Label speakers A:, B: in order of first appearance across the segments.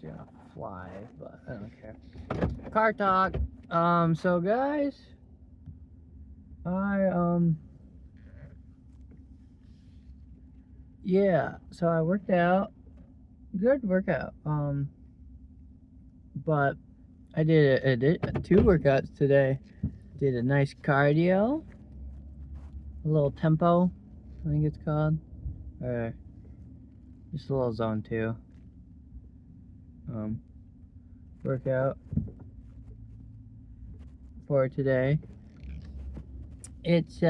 A: thing's gonna fly, but I don't care. Car talk. So guys, yeah. So I worked out. Good workout. But I did 2 workouts today. Did a nice cardio, a little tempo, I think it's called, or just a little zone 2 workout for today. It's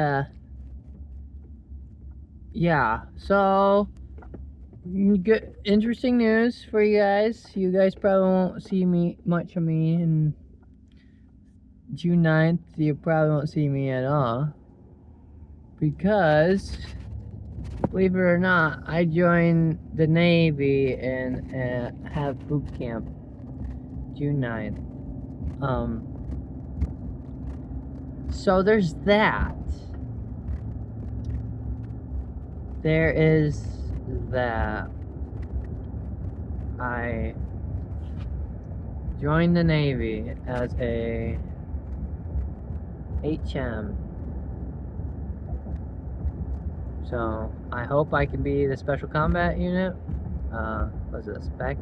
A: yeah, so good, interesting news for you guys. You guys probably won't see much of me in June 9th. You probably won't see me at all because, believe it or not, I joined the Navy and have boot camp June 9th. So there's that. There is that. I joined the Navy as a HM. So I hope I can be the Special Combat Unit. Was it a spec?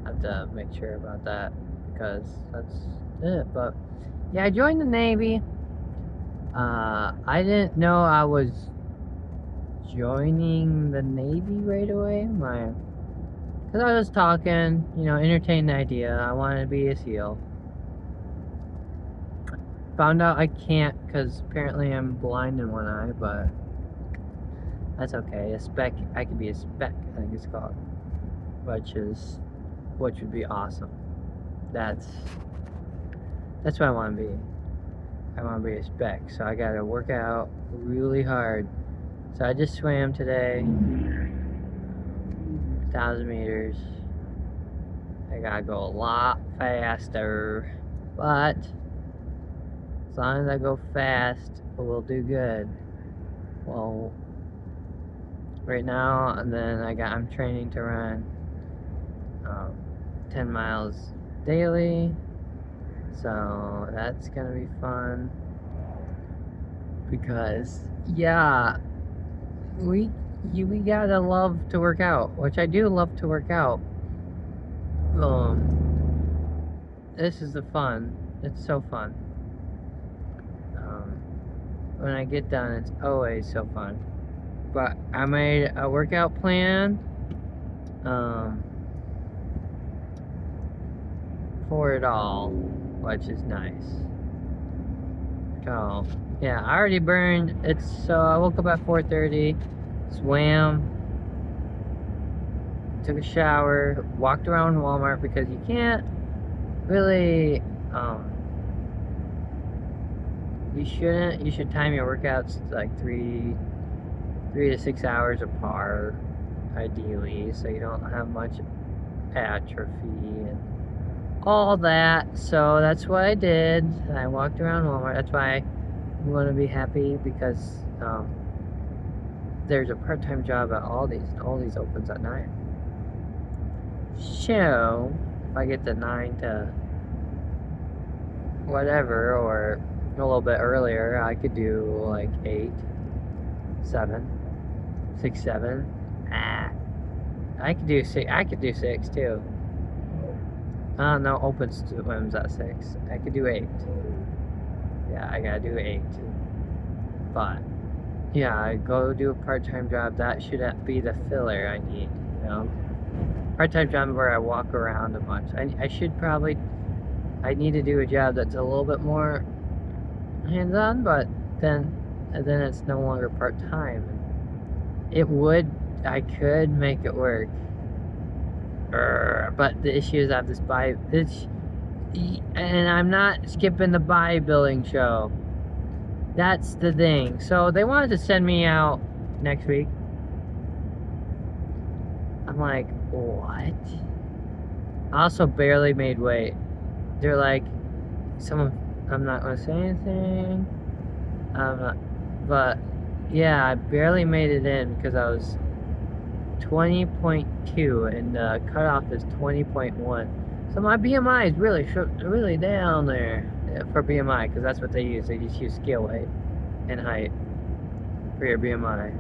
A: I have to make sure about that because that's it. But yeah, I joined the Navy. I didn't know I was joining the Navy right away. Because I was talking, entertained the idea. I wanted to be a SEAL. Found out I can't because apparently I'm blind in one eye, but that's okay. A spec, I could be a spec, I think it's called, which would be awesome. That's what I want to be. I want to be a spec, so I gotta work out really hard. So I just swam today, 1,000 meters. I gotta go a lot faster, but as long as I go fast, we'll do good. Well, right now, and then I'm training to run 10 miles daily, so that's gonna be fun. Because yeah, we gotta love to work out, which I do love to work out. This is the fun. It's so fun. When I get done, it's always so fun. But I made a workout plan for it all, which is nice. So yeah, I already burned. So I woke up at 4:30, swam, took a shower, walked around Walmart because you can't really you should time your workouts like 3 to 6 hours apart, ideally, so you don't have much atrophy and all that. So that's what I did. I walked around Walmart. That's why I'm going to be happy, because there's a part-time job at Aldi's opens at 9. So if I get to 9 to whatever, or a little bit earlier, I could do like 8, 7, 6, 7. I could do 6. I could do 6 too. No, open swims at 6. I could do 8. Yeah, I gotta do 8. But yeah, I go do a part-time job. That should be the filler I need. Part-time job where I walk around a bunch. I need to do a job that's a little bit more hands-on, but then it's no longer part-time. I could make it work. But the issue is I have this and I'm not skipping the bodybuilding show. That's the thing. So they wanted to send me out next week. I'm like, what? I also barely made weight. They're like, I'm not gonna say anything. But yeah, I barely made it in because I was 20.2 and the cutoff is 20.1. So my BMI is really down there for BMI, because that's what they use. They just use scale weight and height for your BMI.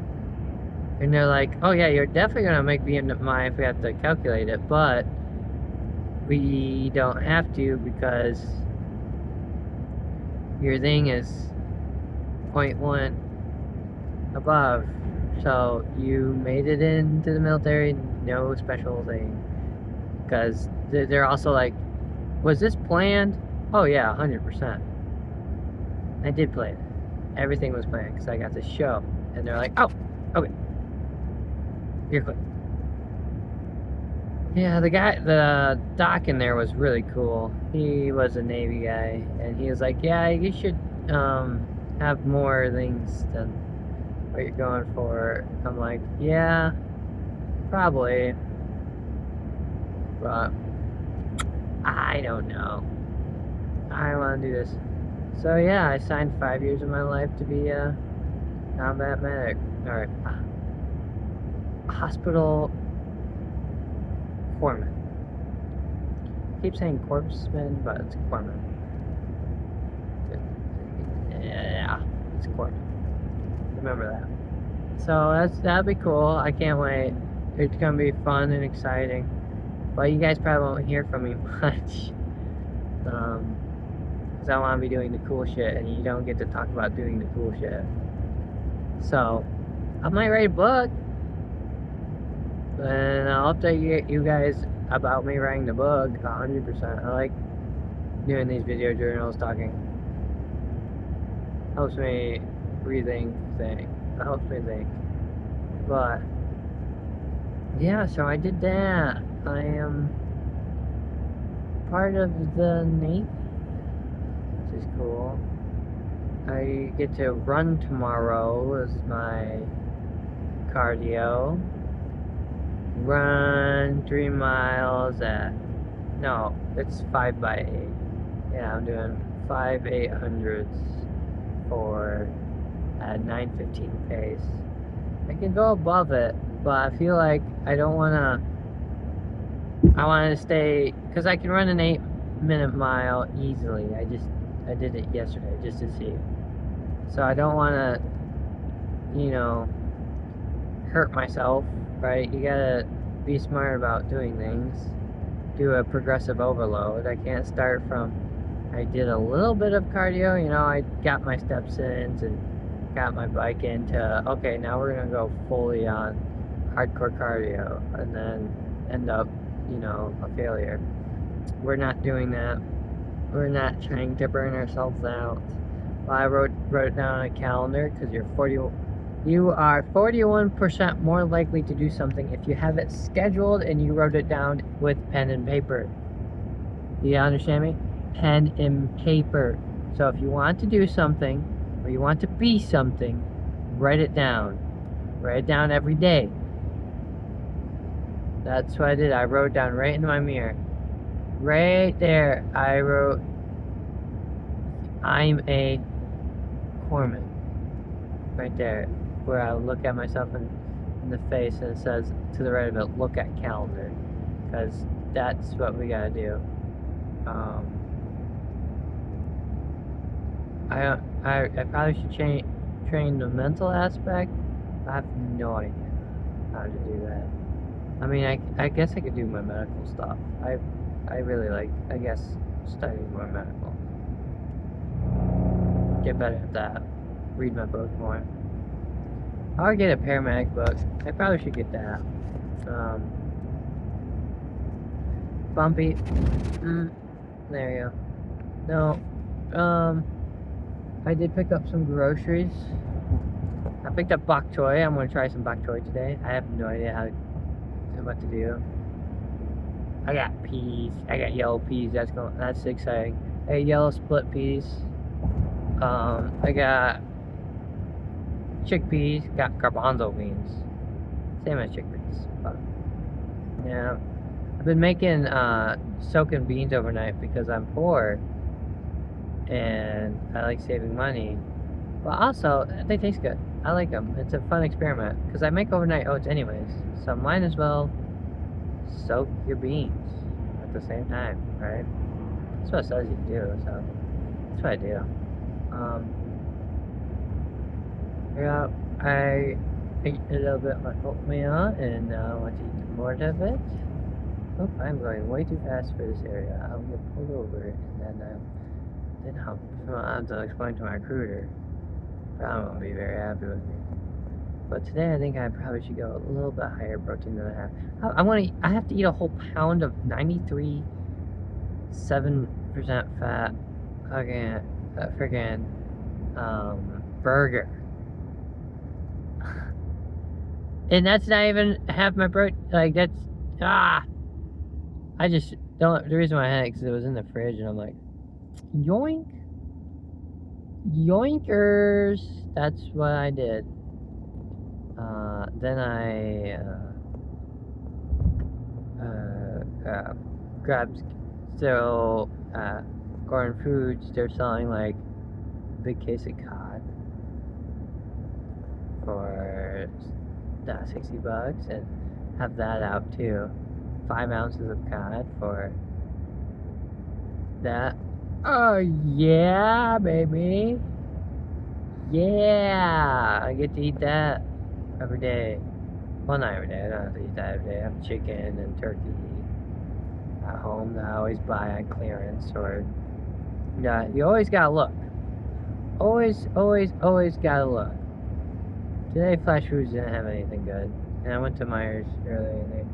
A: And they're like, oh yeah, you're definitely gonna make BMI if we have to calculate it, but we don't have to because your thing is 0.1 above. So you made it into the military, no special thing. Because they're also like, was this planned? Oh yeah, 100%. I did plan it. Everything was planned because I got this show. And they're like, oh, okay. You're clear. Yeah, the doc in there was really cool. He was a Navy guy, and he was like, yeah, you should have more things than what you're going for. I'm like, yeah, probably, but I don't know. I want to do this. So yeah, I signed 5 years of my life to be a combat medic, or hospital corpsman. I keep saying corpsman, but it's corpsman. Yeah, it's corpsman. Remember that. So that'll be cool. I can't wait. It's gonna be fun and exciting. But you guys probably won't hear from me much. Because I want to be doing the cool shit, and you don't get to talk about doing the cool shit. So, I might write a book, and I'll update you guys about me writing the book 100%. I like doing these video journals, talking. Helps me rethink things. It helps me think. But, yeah, so I did that. I am part of the Navy, which is cool. I get to run tomorrow as my cardio. Run 3 miles no, it's 5 by 8. Yeah, I'm doing 5 800s for at 9:15 pace. I can go above it, but I feel like I want to stay, because I can run an 8-minute mile easily. I did it yesterday just to see. So I don't want to, hurt myself, right? You gotta be smart about doing things. Do a progressive overload. I can't start from, I did a little bit of cardio, I got my steps in and got my bike into, okay, now we're gonna go fully on hardcore cardio, and then end up, a failure. We're not doing that. We're not trying to burn ourselves out. Well, I wrote it down on a calendar, because you are 41% more likely to do something if you have it scheduled and you wrote it down with pen and paper. You understand me? Pen and paper. So if you want to do something, or you want to be something, write it down. Write it down every day. That's what I did. I wrote down right in my mirror. Right there, I wrote, I'm a corpsman. Right there, where I look at myself in the face, and it says to the right of it, look at calendar. Because that's what we gotta do. I probably should train the mental aspect. I have no idea how to do that. I mean, I guess I could do my medical stuff. I really like, I guess, studying more medical. Get better at that. Read my book more. I'll get a paramedic book. I probably should get that. Bumpy. There you go. No. I did pick up some groceries. I picked up bok choy. I'm gonna try some bok choy today. I have no idea what to do. I got peas. I got yellow peas. That's exciting. I got yellow split peas. I got chickpeas. Got garbanzo beans. Same as chickpeas. But yeah, I've been making soaking beans overnight because I'm poor and I like saving money. But also, they taste good. I like them. It's a fun experiment because I make overnight oats anyways, so might as well soak your beans at the same time, right? That's what it says you can do, so that's what I do. Yeah, I ate a little bit of my oatmeal and I want to eat more of it. Oh, I'm going way too fast for this area. I'll get pulled over and then I'll have to explain to my recruiter. Probably won't be very happy with me. But today I think I probably should go a little bit higher protein than I have. I have to eat a whole pound of 93.7% fat freaking burger. And that's not even half my protein. Like, that's I just don't. The reason why I had it because it was in the fridge, and I'm like, yoink, yoinkers. That's what I did. Then I grabbed Gordon Foods. They're selling like a big case of cod for $60 and have that out too. 5 ounces of cod for that. Oh yeah, baby. Yeah, I get to eat that every day. Well, not every day. I don't have to eat that every day. I have chicken and turkey at home that I always buy on clearance. Or yeah, you always gotta look. Always gotta look. Today, Flash Foods didn't have anything good, and I went to Myers earlier,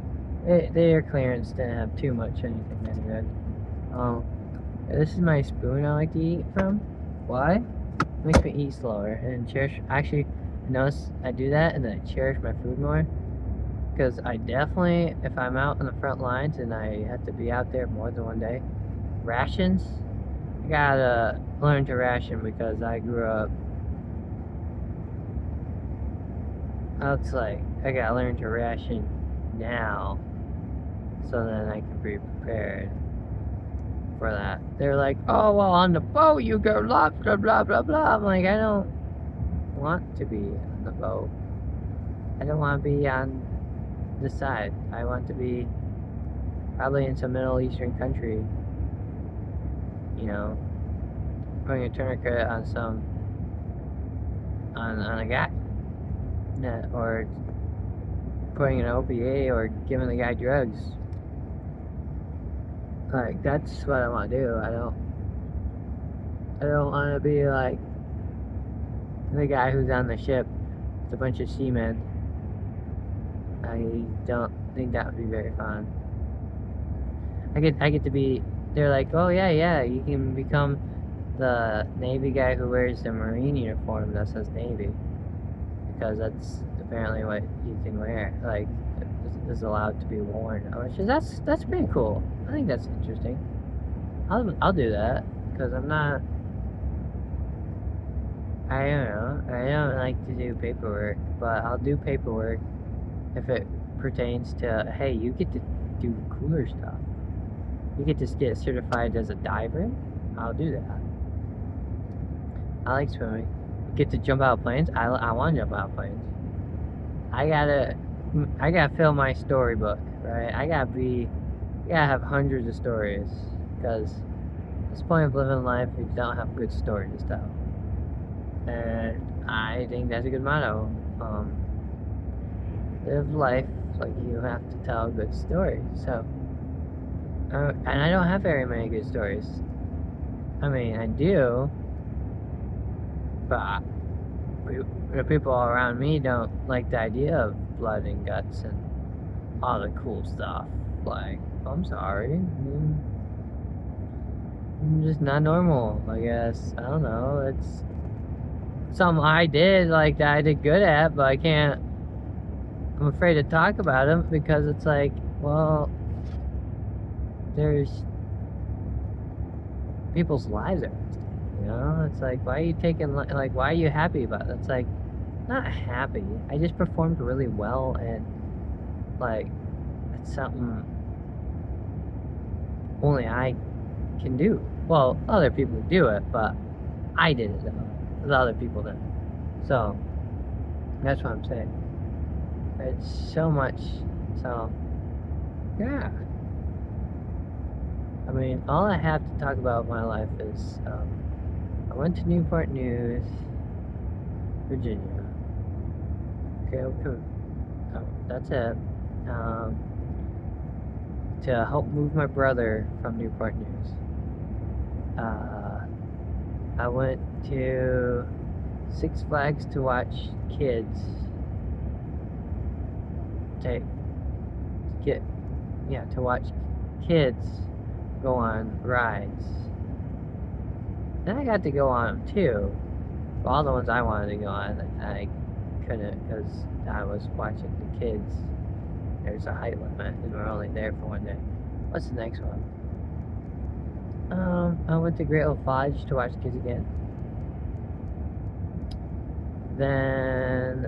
A: and their clearance didn't have too much anything that good. This is my spoon I like to eat from. Why? It makes me eat slower and cherish. Actually, notice I do that, and then I cherish my food more. Because I definitely, if I'm out on the front lines and I have to be out there more than one day, rations. I gotta learn to ration because I grew up. It's like I gotta learn to ration now, so then I can be prepared for that. They're like, oh well, on the boat you go blah blah blah blah blah. I'm like, I don't want to be on the boat. I don't want to be on the side. I want to be probably in some Middle Eastern country. You know, putting a tourniquet on on a guy. Or putting an OPA or giving the guy drugs. Like, that's what I want to do. I don't want to be like the guy who's on the ship with a bunch of seamen. I don't think that would be very fun. I get to be. They're like, oh yeah, you can become the Navy guy who wears the Marine uniform that says Navy. Because that's apparently what you can wear, like, is allowed to be worn. Which is that's pretty cool. I think that's interesting. I'll do that because I'm not. I don't know. I don't like to do paperwork, but I'll do paperwork if it pertains to, hey, you get to do cooler stuff. You get to get certified as a diver. I'll do that. I like swimming. Get to jump out of planes. I want to jump out of planes. I gotta fill my storybook, right? I gotta have hundreds of stories, because what's the point of living life if you don't have good stories to tell? And I think that's a good motto. Live life like you have to tell good stories. So, and I don't have very many good stories. I mean, I do. But the people around me don't like the idea of blood and guts and all the cool stuff. Like, I'm sorry. I'm just not normal, I guess. I don't know. It's something I did, like, that I did good at, but I can't. I'm afraid to talk about them because it's like, well, there's people's lives are. You know, it's like, why are you taking, like, why are you happy about it? It's like, not happy. I just performed really well, and, like, it's something only I can do. Well, other people do it, but I did it, though. The other people didn't. So, That's what I'm saying. It's so much. So, yeah. I mean, all I have to talk about in my life is I went to Newport News, Virginia. Okay, that's it. To help move my brother from Newport News. I went to Six Flags to watch kids to watch kids go on rides. Then I got to go on them too. But all the ones I wanted to go on, I couldn't because I was watching the kids. There's a height limit, and we're only there for one day. What's the next one? I went to Great Old Lodge to watch kids again. Then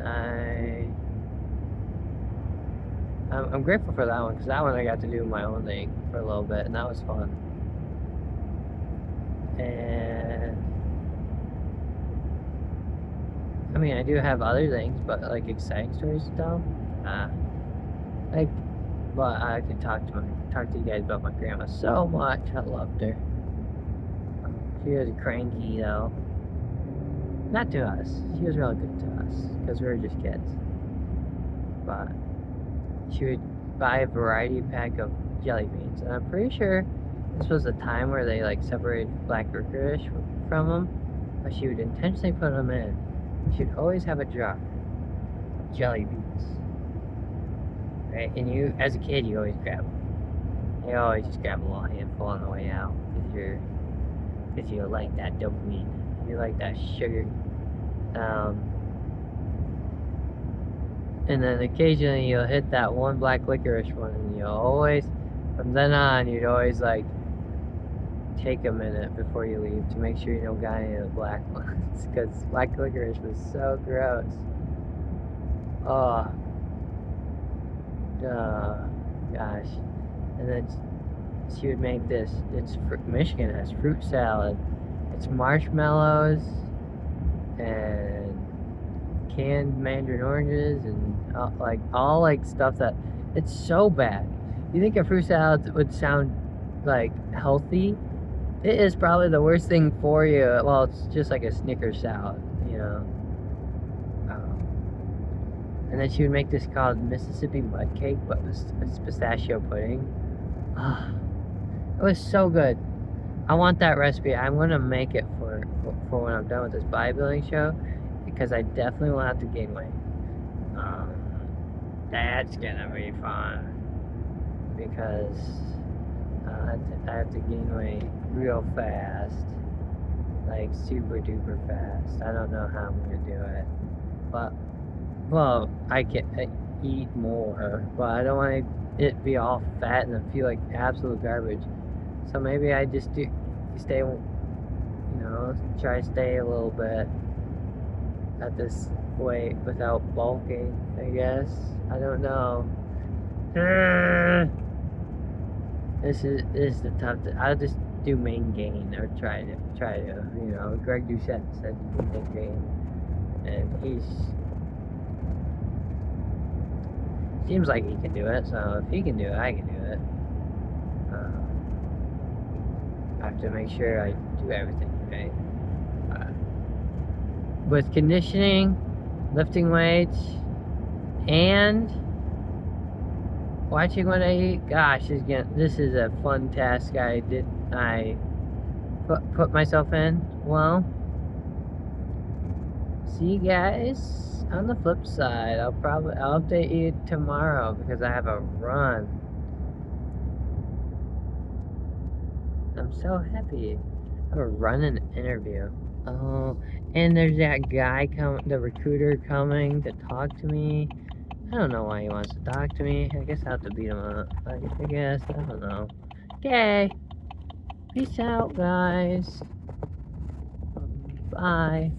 A: I'm grateful for that one because that one I got to do my own thing for a little bit, and that was fun. And I mean, I do have other things, but like exciting stories to tell. But I could talk to you guys about my grandma so much. I loved her. She was cranky though. Not to us. She was really good to us because we were just kids. But she would buy a variety pack of jelly beans, and I'm pretty sure this was a time where they like separated black licorice from them, but she would intentionally put them in. She'd always have a jar of jelly beans, right? And you, as a kid, you always grab them. You always just grab a little handful on the way out because you like that dopamine, you like that sugar. And then occasionally you'll hit that one black licorice one, and you'll always, from then on, you'd always like take a minute before you leave to make sure you don't got any of the black ones, because black licorice was so gross. Oh, gosh. And then she would make this. Michigan has fruit salad. It's marshmallows and canned mandarin oranges and all stuff that it's so bad. You think a fruit salad would sound like healthy? It is probably the worst thing for you. Well, it's just like a Snickers salad, you know. And then she would make this called Mississippi mud cake, but it's pistachio pudding. It was so good. I want that recipe. I'm gonna make it for when I'm done with this bodybuilding show, because I definitely will have to gain weight. That's gonna be fun because I have to gain weight real fast, like super duper fast. I don't know how I'm gonna do it, but well, I can eat more, but I don't want it be all fat and then feel like absolute garbage. So maybe I just try to stay a little bit at this weight without bulking, I guess. I don't know. This is the tough. I'll just do main gain or try to. Greg Doucette said main gain, and seems like he can do it. So if he can do it, I can do it. I have to make sure I do everything right. With conditioning, lifting weights, and watching what I eat. Gosh, this is a fun task I put myself in. Well, see you guys on the flip side. I'll update you tomorrow because I have a run. I'm so happy. I have a run and interview. Oh, and there's that guy the recruiter coming to talk to me. I don't know why he wants to talk to me. I guess I'll have to beat him up. I guess. I don't know. Okay. Peace out, guys. Bye.